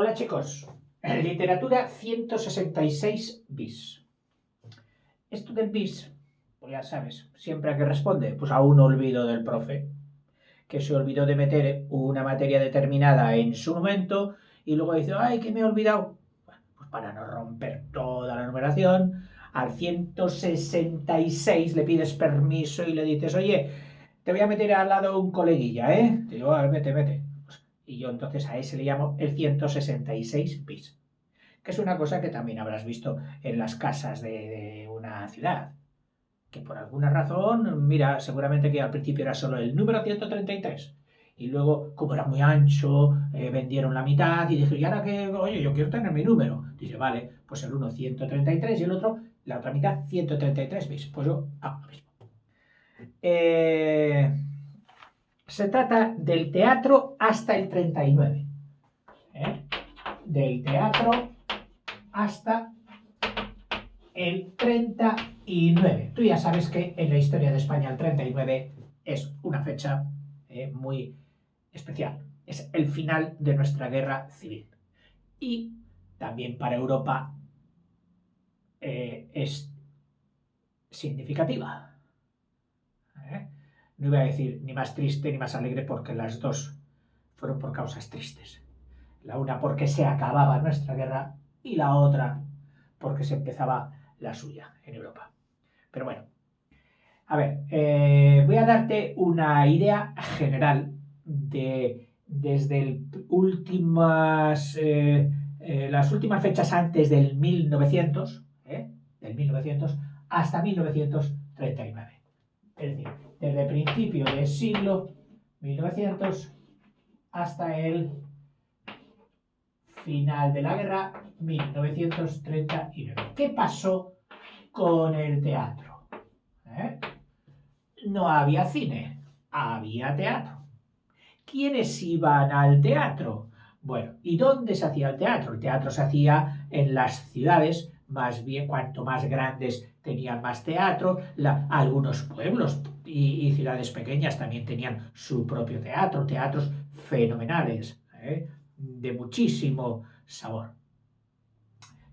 Hola chicos, literatura 166 bis. Esto del bis, pues ya sabes, siempre a qué responde, pues a un olvido del profe, que se olvidó de meter una materia determinada en su momento y luego dice, ay, que me he olvidado. Bueno, pues para no romper toda la numeración, al 166 le pides permiso y le dices, oye, te voy a meter al lado un coleguilla, ¿eh? Te digo, vete. Y yo entonces a ese le llamo el 166 bis, que es una cosa que también habrás visto en las casas de una ciudad, que por alguna razón, mira, seguramente que al principio era solo el número 133, y luego, como era muy ancho, vendieron la mitad y dije, y ahora que, oye, yo quiero tener mi número. Dice, vale, pues el uno 133 y el otro, la otra mitad, 133 bis. Pues yo hago lo mismo. Se trata del teatro hasta el 39. Del teatro hasta el 39. Tú ya sabes que en la historia de España el 39 es una fecha muy especial. Es el final de nuestra guerra civil. Y también para Europa es significativa. No iba a decir ni más triste ni más alegre porque las dos fueron por causas tristes. La una porque se acababa nuestra guerra y la otra porque se empezaba la suya en Europa. Pero bueno, a ver, voy a darte una idea general de desde las últimas fechas antes del 1900, del 1900 hasta 1939. Es decir, desde el principio del siglo 1900 hasta el final de la guerra, 1939. ¿Qué pasó con el teatro? No había cine, había teatro. ¿Quiénes iban al teatro? Bueno, ¿y dónde se hacía el teatro? El teatro se hacía en las ciudades, más bien cuanto más grandes tenían más teatro. Algunos pueblos y ciudades pequeñas también tenían su propio teatro, teatros fenomenales, de muchísimo sabor,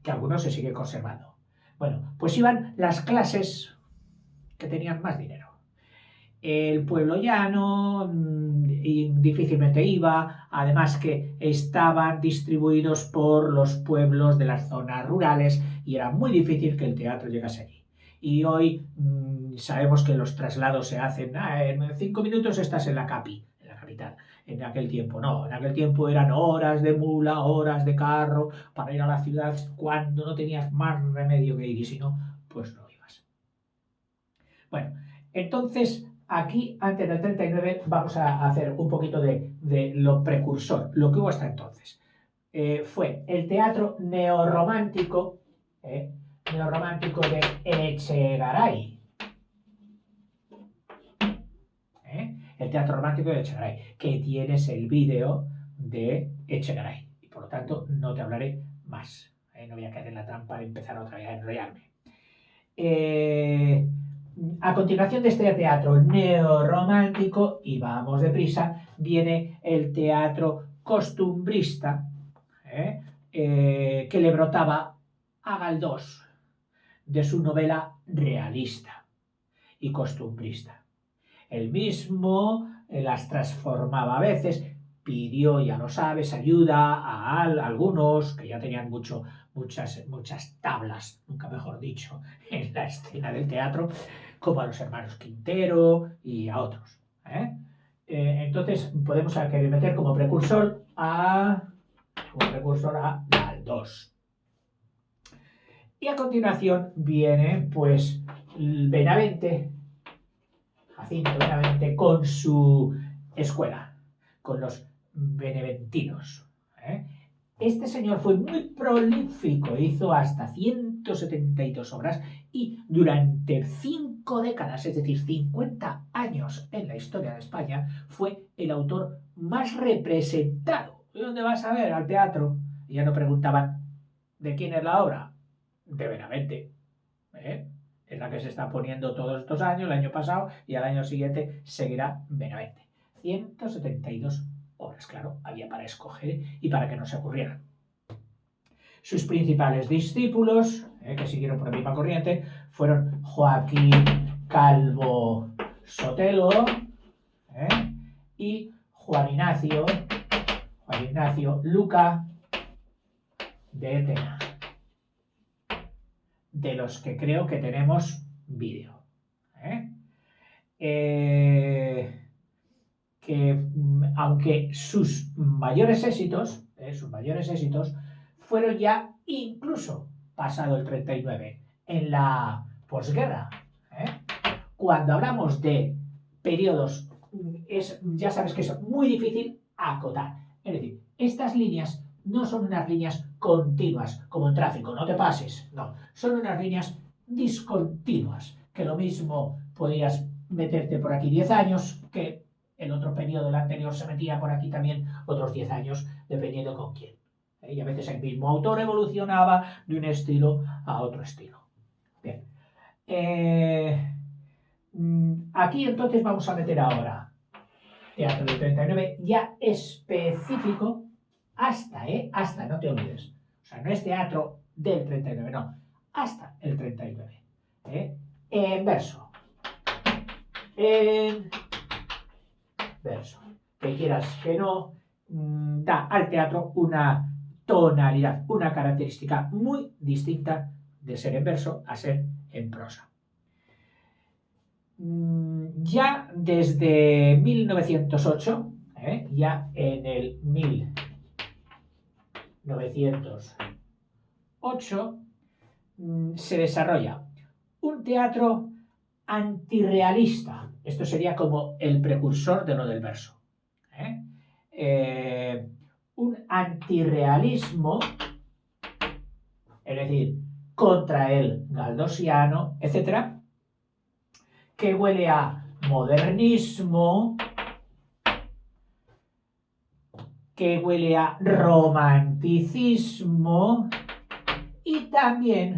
que algunos se siguen conservando. Bueno, pues iban las clases que tenían más dinero. El pueblo llano difícilmente iba, además que estaban distribuidos por los pueblos de las zonas rurales y era muy difícil que el teatro llegase allí. Y hoy sabemos que los traslados se hacen, en 5 minutos estás en la capital. En aquel tiempo no, en aquel tiempo eran horas de mula, horas de carro para ir a la ciudad cuando no tenías más remedio que ir y si no, pues no ibas. Bueno, entonces aquí, antes del 39, vamos a hacer un poquito de lo precursor, lo que hubo hasta entonces. Fue el teatro neorromántico de Echegaray. El teatro romántico de Echegaray, que tienes el vídeo de Echegaray. Y por lo tanto, no te hablaré más. No voy a caer en la trampa de empezar otra vez a enrollarme. A continuación de este teatro neorromántico, y vamos deprisa, viene el teatro costumbrista, que le brotaba a Galdós de su novela realista y costumbrista. Él mismo las transformaba a veces, pidió, ya lo sabes, ayuda a algunos que ya tenían muchas tablas, nunca mejor dicho, en la escena del teatro, como a los hermanos Quintero y a otros. Entonces podemos meter como precursor a Galdós. Y a continuación viene, pues, Benavente, Jacinto Benavente, con su escuela, con los beneventinos. Este señor fue muy prolífico, hizo hasta 172 obras y durante 5 décadas, es decir, 50 años en la historia de España, fue el autor más representado. ¿Y dónde vas a ver? Al teatro. Y ya no preguntaban, ¿de quién es la obra? De Benavente. Es la que se está poniendo todos estos años, el año pasado, y al año siguiente seguirá Benavente. 172 obras, claro, había para escoger y para que no se aburrieran. Sus principales discípulos, que siguieron por la misma corriente, fueron Joaquín Calvo Sotelo y Juan Ignacio Luca de Tena, de los que creo que tenemos vídeo. Que aunque sus mayores éxitos fueron ya incluso pasado el 39, en la posguerra. Cuando hablamos de periodos, ya sabes que es muy difícil acotar. Es decir, estas líneas no son unas líneas continuas, como en tráfico, no te pases, no. Son unas líneas discontinuas, que lo mismo podías meterte por aquí 10 años, que el otro periodo del anterior se metía por aquí también otros 10 años, dependiendo con quién. Y a veces el mismo autor evolucionaba de un estilo a otro estilo. Bien. Aquí entonces vamos a meter ahora teatro del 39 ya específico hasta, no te olvides. O sea, no es teatro del 39, no, hasta el 39. En verso. En verso. Que quieras que no, da al teatro una tonalidad, una característica muy distinta de ser en verso a ser en prosa. Ya desde 1908, ya en el 1908, se desarrolla un teatro antirrealista. Esto sería como el precursor de lo del verso. Un antirrealismo, es decir, contra el galdosiano, etc., que huele a modernismo, que huele a romanticismo y también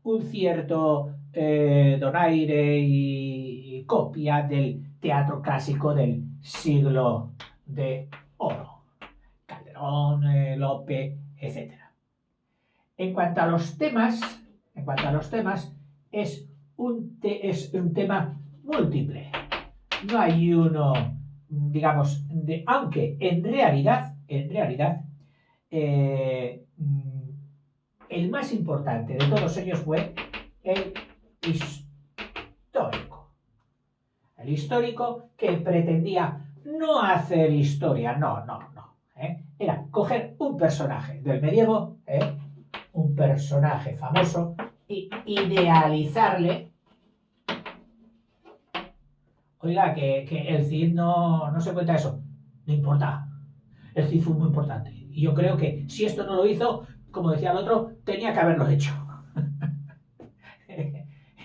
un cierto donaire y copia del teatro clásico del siglo de oro. Calderón, Lope, etc. En cuanto a los temas, es un tema múltiple. No hay uno, digamos, aunque en realidad, el más importante de todos ellos fue el histórico. El histórico que pretendía no hacer historia, no. Era coger un personaje del medievo, un personaje famoso, y idealizarle. Oiga, que el Cid no se cuenta eso. No importa. El Cid fue muy importante. Y yo creo que si esto no lo hizo, como decía el otro, tenía que haberlo hecho.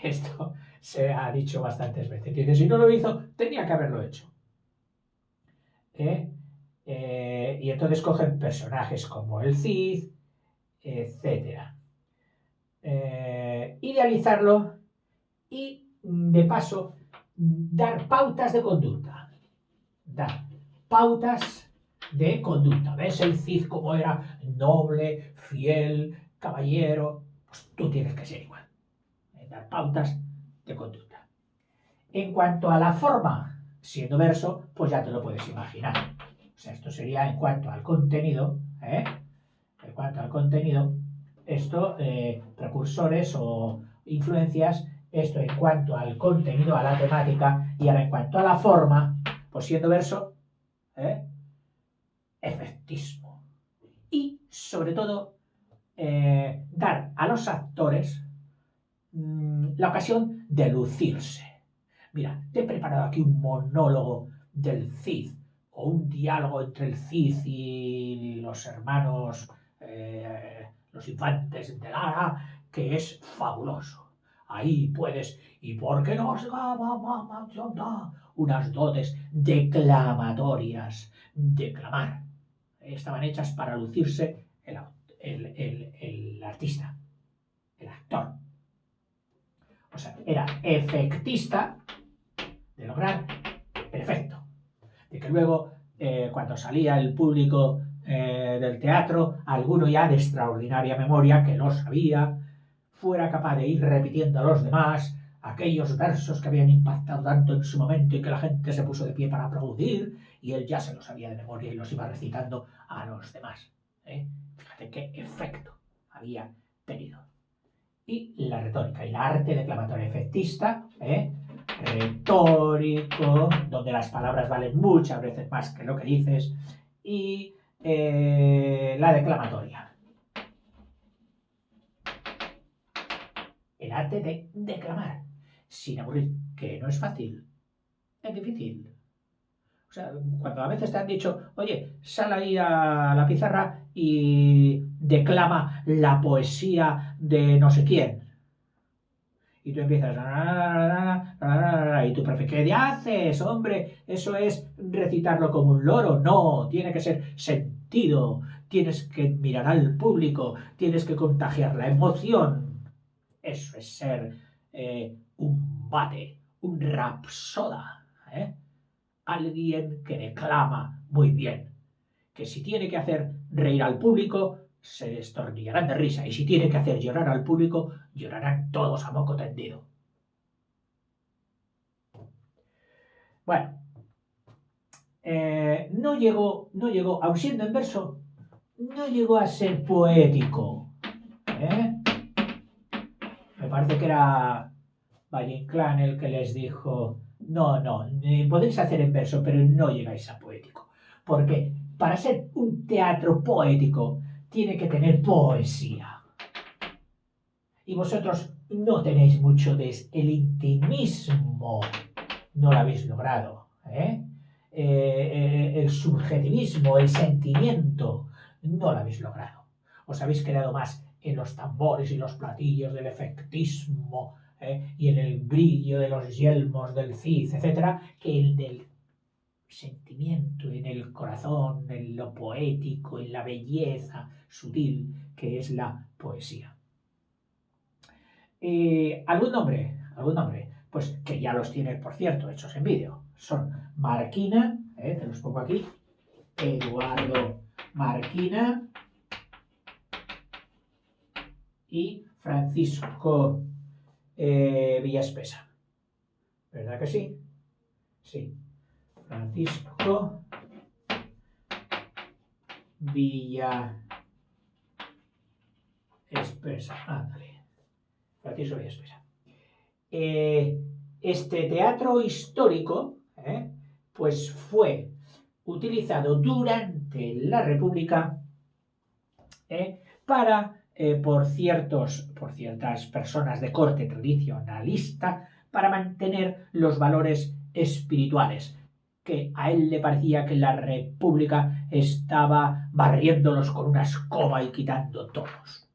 Esto se ha dicho bastantes veces. Dice, si no lo hizo, tenía que haberlo hecho. Y entonces cogen personajes como el Cid, etc. Idealizarlo y, de paso, dar pautas de conducta. ¿Ves el Cid como era noble, fiel, caballero? Pues tú tienes que ser igual. Dar pautas de conducta. En cuanto a la forma, siendo verso, pues ya te lo puedes imaginar. O sea, esto sería en cuanto al contenido, esto, precursores o influencias, esto en cuanto al contenido, a la temática, y ahora en cuanto a la forma, pues siendo verso, efectismo. Y, sobre todo, dar a los actores la ocasión de lucirse. Mira, te he preparado aquí un monólogo del Cid, o un diálogo entre el Cid y los hermanos, los infantes de Lara, que es fabuloso. Ahí puedes, y por qué no unas dotes declamatorias, declamar. Estaban hechas para lucirse el artista, el actor. O sea, era efectista de lograr el efecto. De que luego, cuando salía el público del teatro, alguno ya de extraordinaria memoria, que lo sabía, fuera capaz de ir repitiendo a los demás aquellos versos que habían impactado tanto en su momento y que la gente se puso de pie para aplaudir, y él ya se los sabía de memoria y los iba recitando a los demás. Fíjate qué efecto había tenido. Y la retórica y el arte declamatorio efectista, retórico, donde las palabras valen muchas veces más que lo que dices, y la declamatoria. El arte de declamar, sin aburrir, que no es fácil, es difícil. O sea, cuando a veces te han dicho, oye, sal ahí a la pizarra y declama la poesía de no sé quién. Y tú empiezas, y tu profe, ¿qué haces, hombre? Eso es recitarlo como un loro. No, tiene que ser sentido. Tienes que mirar al público, tienes que contagiar la emoción. Eso es ser un bate, un rapsoda, alguien que declama muy bien. Que si tiene que hacer reír al público, se destornillarán de risa. Y si tiene que hacer llorar al público, llorarán todos a moco tendido. Bueno, no llegó, aun siendo en verso, no llegó a ser poético. Me parece que era Valle Inclán el que les dijo, no, podéis hacer en verso, pero no llegáis a poético. Porque para ser un teatro poético tiene que tener poesía. Y vosotros no tenéis mucho de el intimismo, no lo habéis logrado. El subjetivismo, el sentimiento, no lo habéis logrado. Os habéis quedado más en los tambores y los platillos del efectismo, y en el brillo de los yelmos del Cid, etcétera, que el del sentimiento, en el corazón, en lo poético, en la belleza sutil que es la poesía. ¿Algún nombre? Pues que ya los tiene, por cierto, hechos en vídeo. Son Marquina, te los pongo aquí, Eduardo Marquina y Francisco Villaspesa. ¿Verdad que sí? Sí. Francisco Villaspesa. Ándale. Francisco Villaspesa. Este teatro histórico, pues fue utilizado durante la República por ciertas personas de corte tradicionalista para mantener los valores espirituales, que a él le parecía que la República estaba barriéndolos con una escoba y quitando todos.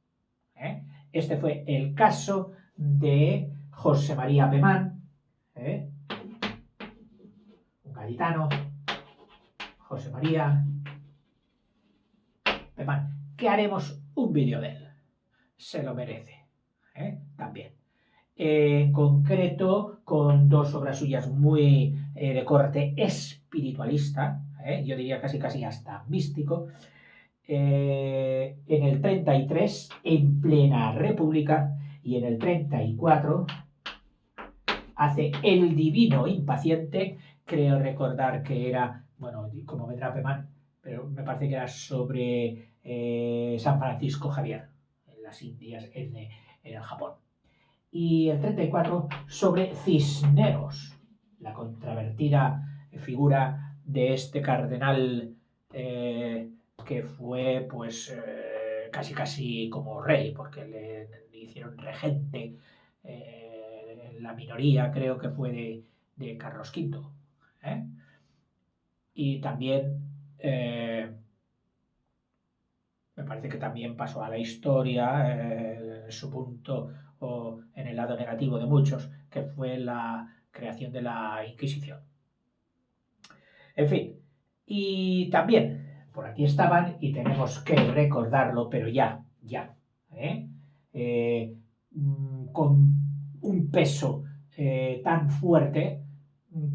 Este fue el caso de José María Pemán, un gaditano, José María Pemán, que haremos un vídeo de él. Se lo merece, también. En concreto, con dos obras suyas muy de corte espiritualista, yo diría casi hasta místico. En el 33, en plena República, y en el 34 hace El Divino Impaciente, creo recordar que era, bueno, como vendrá Pemán, pero me parece que era sobre San Francisco Javier, en las Indias, en el Japón. Y el 34 sobre Cisneros, la controvertida figura de este cardenal que fue pues casi como rey, porque le hicieron regente, la minoría creo que fue de Carlos V. Y también me parece que también pasó a la historia en su punto o en el lado negativo de muchos, que fue la creación de la Inquisición. En fin, y también por aquí estaban, y tenemos que recordarlo, pero ya, con un peso tan fuerte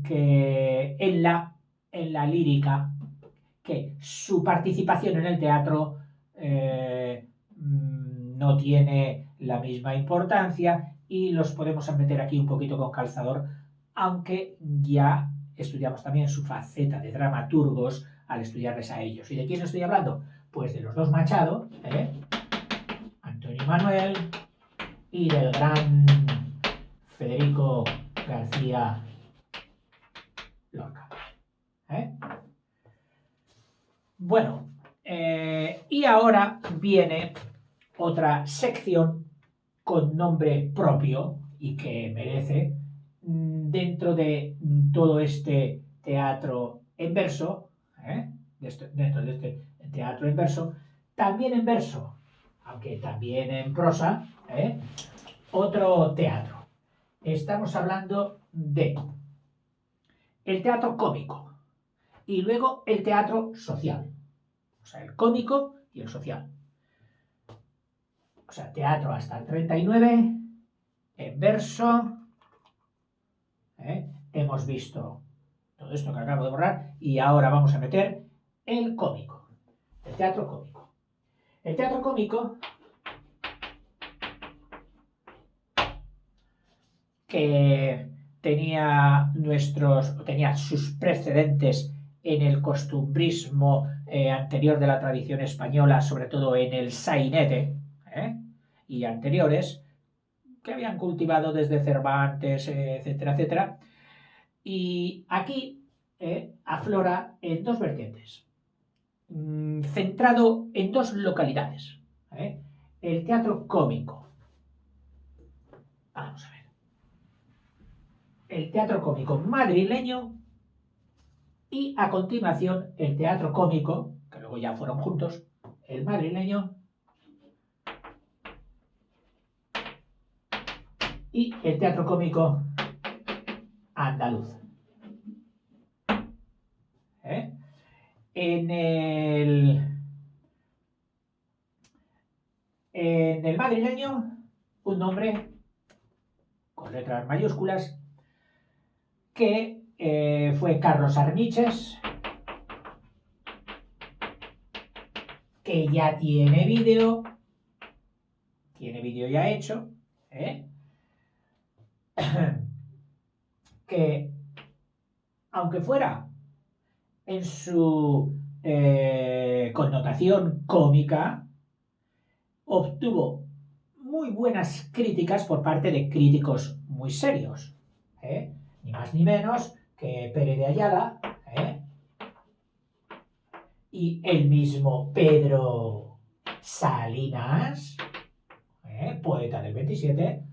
que en la lírica que su participación en el teatro no tiene la misma importancia y los podemos meter aquí un poquito con calzador, aunque ya estudiamos también su faceta de dramaturgos al estudiarles a ellos. ¿Y de quién estoy hablando? Pues de los dos Machado, Antonio Manuel, y del gran Federico García Lorca. Bueno, y ahora viene otra sección con nombre propio y que merece dentro de todo este teatro en verso, dentro de este teatro en verso, también en verso, aunque también en prosa, otro teatro. Estamos hablando de el teatro cómico y luego el teatro social. O sea, el cómico y el social. O sea, teatro hasta el 39, en verso. Hemos visto todo esto que acabo de borrar y ahora vamos a meter el cómico, el teatro cómico. El teatro cómico, que tenía sus precedentes en el costumbrismo anterior de la tradición española, sobre todo en el sainete y anteriores, que habían cultivado desde Cervantes, etcétera, etcétera. Y aquí aflora en dos vertientes, centrado en dos localidades. El teatro cómico. Vamos a ver. El teatro cómico madrileño y a continuación el teatro cómico, que luego ya fueron juntos, el madrileño y el teatro cómico andaluz. En el madrileño, un nombre con letras mayúsculas que fue Carlos Arniches, que ya tiene vídeo ya hecho, que aunque fuera en su connotación cómica, obtuvo muy buenas críticas por parte de críticos muy serios, ni más ni menos que Pérez de Ayala y el mismo Pedro Salinas, poeta del 27,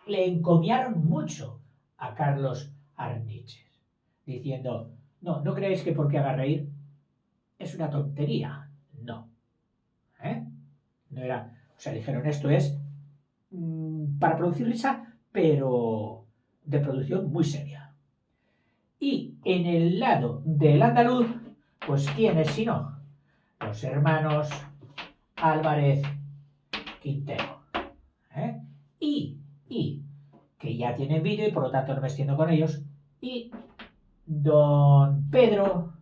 le encomiaron mucho a Carlos Arniches, diciendo: no creéis que porque haga reír es una tontería. No. No era. O sea, dijeron, esto es para producir risa, pero de producción muy seria. Y en el lado del andaluz, pues ¿quiénes si no? Los hermanos Álvarez Quintero. Y que ya tienen vídeo y por lo tanto no me extiendo con ellos. Y don Pedro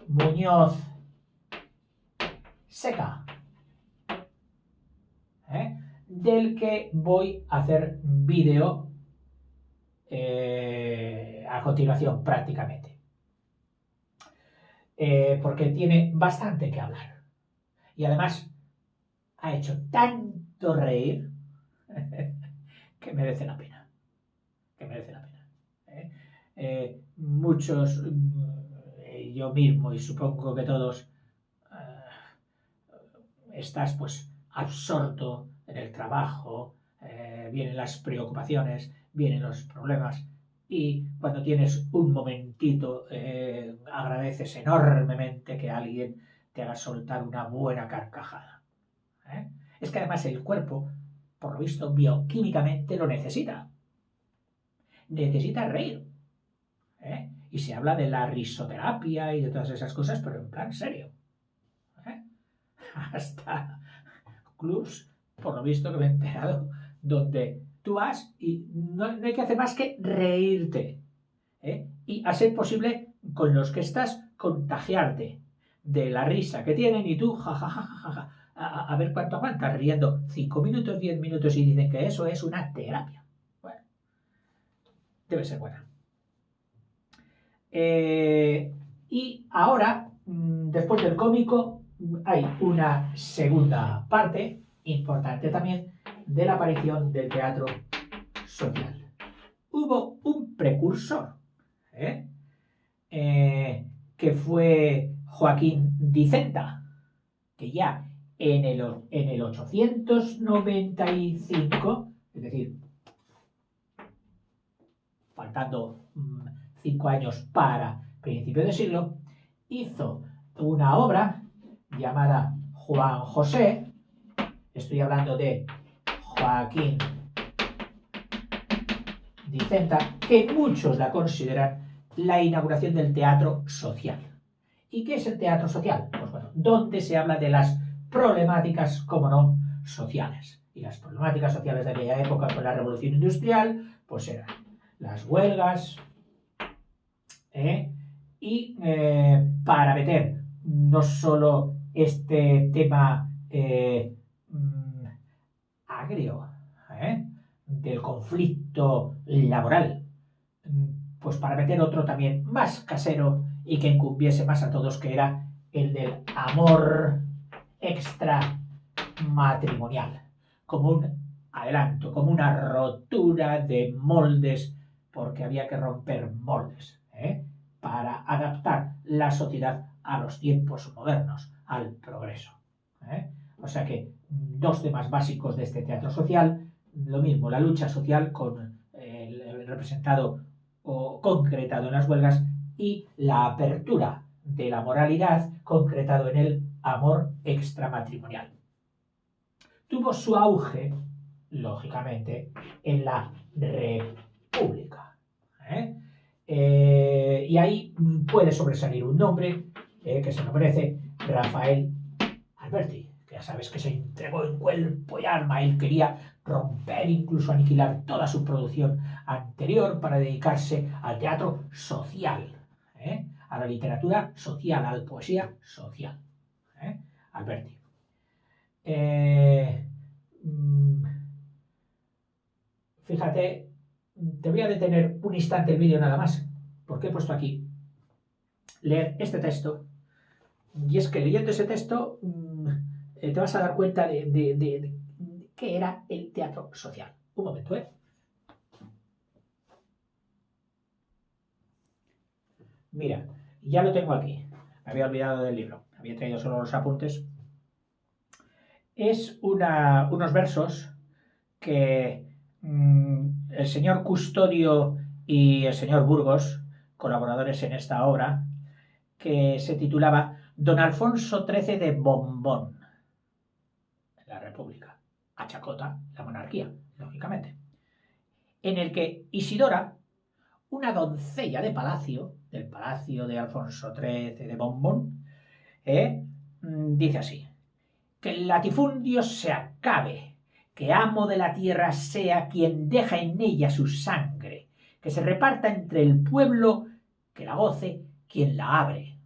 Muñoz Seca, del que voy a hacer vídeo a continuación prácticamente. Porque tiene bastante que hablar. Y además ha hecho tanto reír que merece la pena. Que merece la pena. Muchos, yo mismo y supongo que todos, estás pues absorto en el trabajo, vienen las preocupaciones, vienen los problemas y cuando tienes un momentito agradeces enormemente que alguien te haga soltar una buena carcajada. Es que además el cuerpo, por lo visto, bioquímicamente lo necesita. Necesita reír. Y se habla de la risoterapia y de todas esas cosas, pero en plan serio. Hasta clubs, por lo visto que me he enterado, donde tú vas y no hay que hacer más que reírte. Y a ser posible con los que estás contagiarte. de la risa que tienen y tú, jajajaja, a ver cuánto aguantas riendo 5 minutos, 10 minutos y dicen que eso es una terapia. Bueno, debe ser buena. Y ahora, después del cómico, hay una segunda parte, importante también, de la aparición del teatro social. Hubo un precursor, ¿eh? Que fue Joaquín Dicenta, que ya en el 895, es decir, faltando 5 años para principio de siglo, hizo una obra llamada Juan José, estoy hablando de Joaquín Dicenta, que muchos la consideran la inauguración del teatro social. ¿Y qué es el teatro social? Pues bueno, donde se habla de las problemáticas, como no, sociales. Y las problemáticas sociales de aquella época con la revolución industrial, pues eran las huelgas, y para meter no solo este tema agrio, del conflicto laboral, pues para meter otro también más casero y que incumbiese más a todos, que era el del amor extramatrimonial, como un adelanto, como una rotura de moldes, porque había que romper moldes, para adaptar la sociedad a los tiempos modernos, al progreso. O sea que dos temas básicos de este teatro social, lo mismo, la lucha social con el representado o concretado en las huelgas y la apertura de la moralidad concretado en el amor extramatrimonial. Tuvo su auge, lógicamente, en la República. Y ahí puede sobresalir un nombre que se lo merece, Rafael Alberti, que ya sabes que se entregó en cuerpo y alma. Él quería romper, incluso aniquilar toda su producción anterior para dedicarse al teatro social, a la literatura social, a la poesía social. Alberti. Fíjate, te voy a detener un instante el vídeo nada más, porque he puesto aquí leer este texto, y es que leyendo ese texto te vas a dar cuenta de qué era el teatro social. Un momento, Mira, ya lo tengo aquí. Me había olvidado del libro, había traído solo los apuntes. Es unos versos que el señor Custodio y el señor Burgos, colaboradores en esta obra, que se titulaba Don Alfonso XIII de Bombón, en la República, a chacota la monarquía, lógicamente, en el que Isidora, una doncella de palacio, del palacio de Alfonso XIII de Bombón, dice así: que el latifundio se acabe, que amo de la tierra sea quien deja en ella su sangre, que se reparta entre el pueblo, que la goce quien la abre,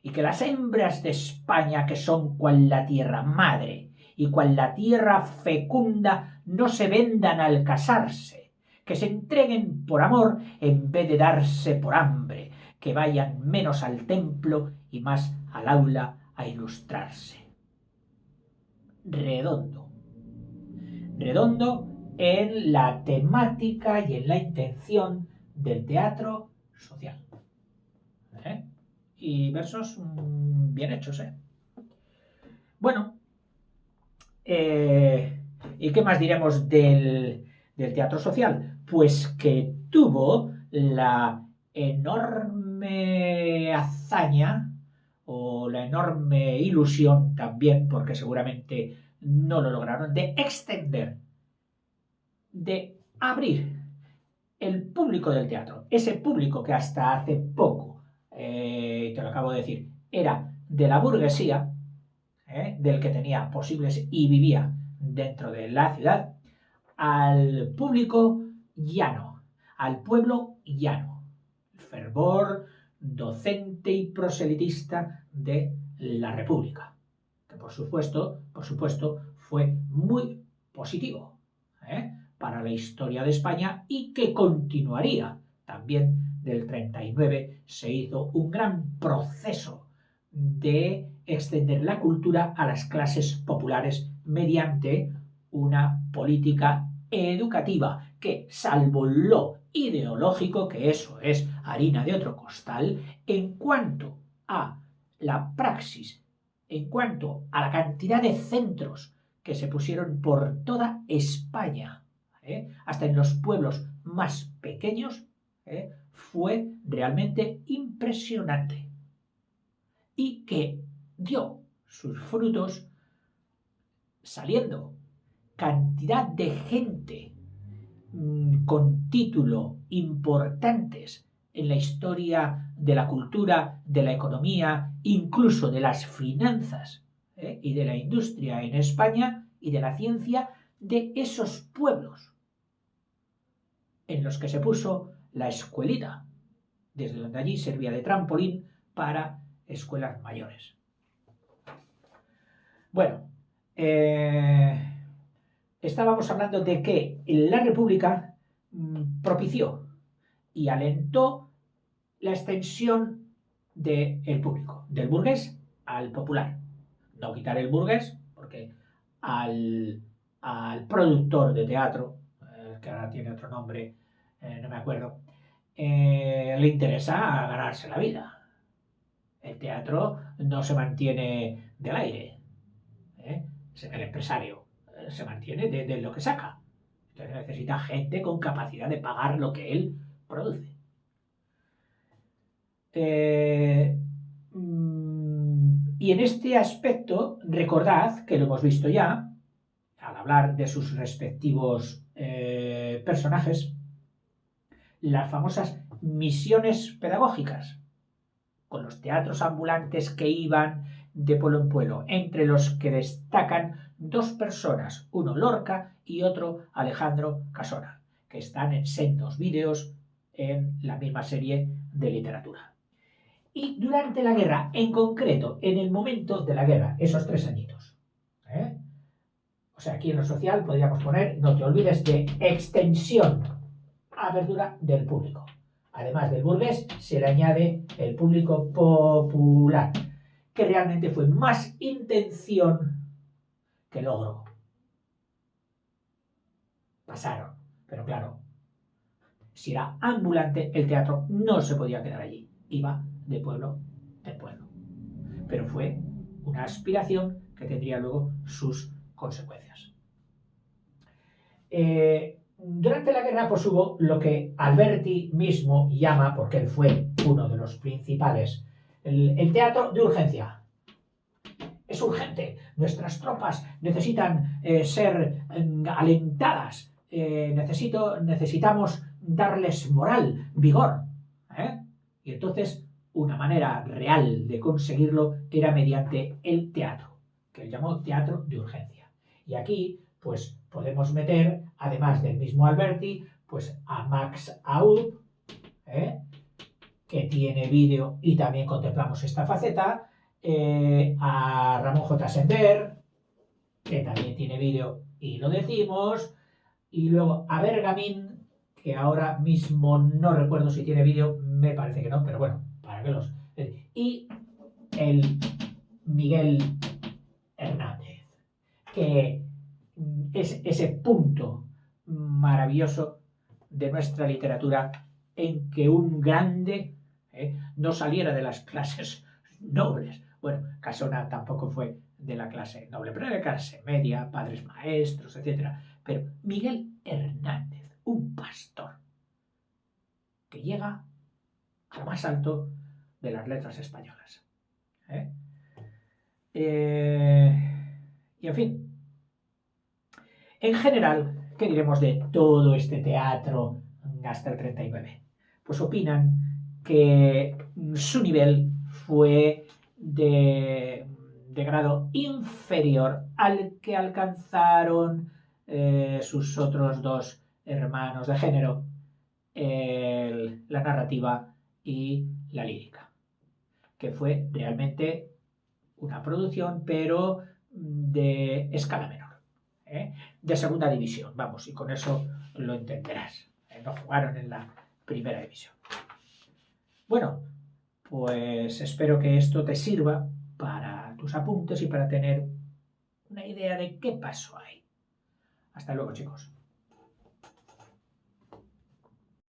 y que las hembras de España, que son cual la tierra madre y cual la tierra fecunda, no se vendan al casarse, que se entreguen por amor en vez de darse por hambre, que vayan menos al templo y más al aula a ilustrarse. Redondo. Redondo en la temática y en la intención del teatro social. Y versos bien hechos, Bueno, ¿y qué más diremos del teatro social? Pues que tuvo la enorme hazaña o la enorme ilusión también, porque seguramente no lo lograron, de extender, de abrir el público del teatro, ese público que hasta hace poco, te lo acabo de decir, era de la burguesía, del que tenía posibles y vivía dentro de la ciudad, al público llano, al pueblo llano. El fervor docente y proselitista de la República, que por supuesto fue muy positivo para la historia de España y que continuaría. También del 39 se hizo un gran proceso de extender la cultura a las clases populares mediante una política educativa que, salvo lo ideológico, que eso es harina de otro costal, en cuanto a la praxis, en cuanto a la cantidad de centros que se pusieron por toda España, hasta en los pueblos más pequeños, fue realmente impresionante y que dio sus frutos saliendo cantidad de gente con título importantes en la historia de la cultura, de la economía, incluso de las finanzas y de la industria en España y de la ciencia de esos pueblos en los que se puso la escuelita, desde donde allí servía de trampolín para escuelas mayores. Bueno, estábamos hablando de que la República propició y alentó la extensión del público, del burgués al popular. No quitar el burgués, porque al productor de teatro, que ahora tiene otro nombre, no me acuerdo, le interesa ganarse la vida. El teatro no se mantiene del aire. El empresario se mantiene de lo que saca. Entonces necesita gente con capacidad de pagar lo que él produce. Y en este aspecto, recordad que lo hemos visto ya, al hablar de sus respectivos personajes, las famosas misiones pedagógicas, con los teatros ambulantes que iban de pueblo en pueblo, entre los que destacan dos personas, uno Lorca y otro Alejandro Casona, que están en sendos vídeos en la misma serie de literatura. Y durante la guerra, en concreto, en el momento de la guerra, esos 3 añitos. O sea, aquí en lo social podríamos poner, no te olvides de extensión, apertura del público. Además del burgués, se le añade el público popular, que realmente fue más intención que logro. Pasaron, pero claro, si era ambulante, el teatro no se podía quedar allí, iba de pueblo en pueblo. Pero fue una aspiración que tendría luego sus consecuencias. Durante la guerra pues hubo lo que Alberti mismo llama, porque él fue uno de los principales, el teatro de urgencia. Es urgente, nuestras tropas necesitan ser alentadas, necesitamos darles moral, vigor. Y entonces una manera real de conseguirlo era mediante el teatro, que él llamó teatro de urgencia. Y aquí pues podemos meter, además del mismo Alberti, pues a Max Aub, que tiene vídeo y también contemplamos esta faceta, a Ramón J. Sender, que también tiene vídeo y lo decimos, y luego a Bergamín, que ahora mismo no recuerdo si tiene vídeo, me parece que no, pero bueno, para que los... Y el Miguel Hernández, que es ese punto maravilloso de nuestra literatura en que un grande no saliera de las clases nobles. Bueno, Casona tampoco fue de la clase noble, pero era de clase media, padres maestros, etc. Pero Miguel Hernández, un pastor que llega a lo más alto de las letras españolas. Y en fin, en general, ¿qué diremos de todo este teatro hasta el 39? Pues opinan que su nivel fue de grado inferior al que alcanzaron sus otros dos hermanos de género, la narrativa y la lírica. que fue realmente una producción, pero de escala menor, de segunda división, vamos, y con eso lo entenderás. No jugaron en la primera división. Bueno, pues espero que esto te sirva para tus apuntes y para tener una idea de qué pasó ahí. Hasta luego, chicos.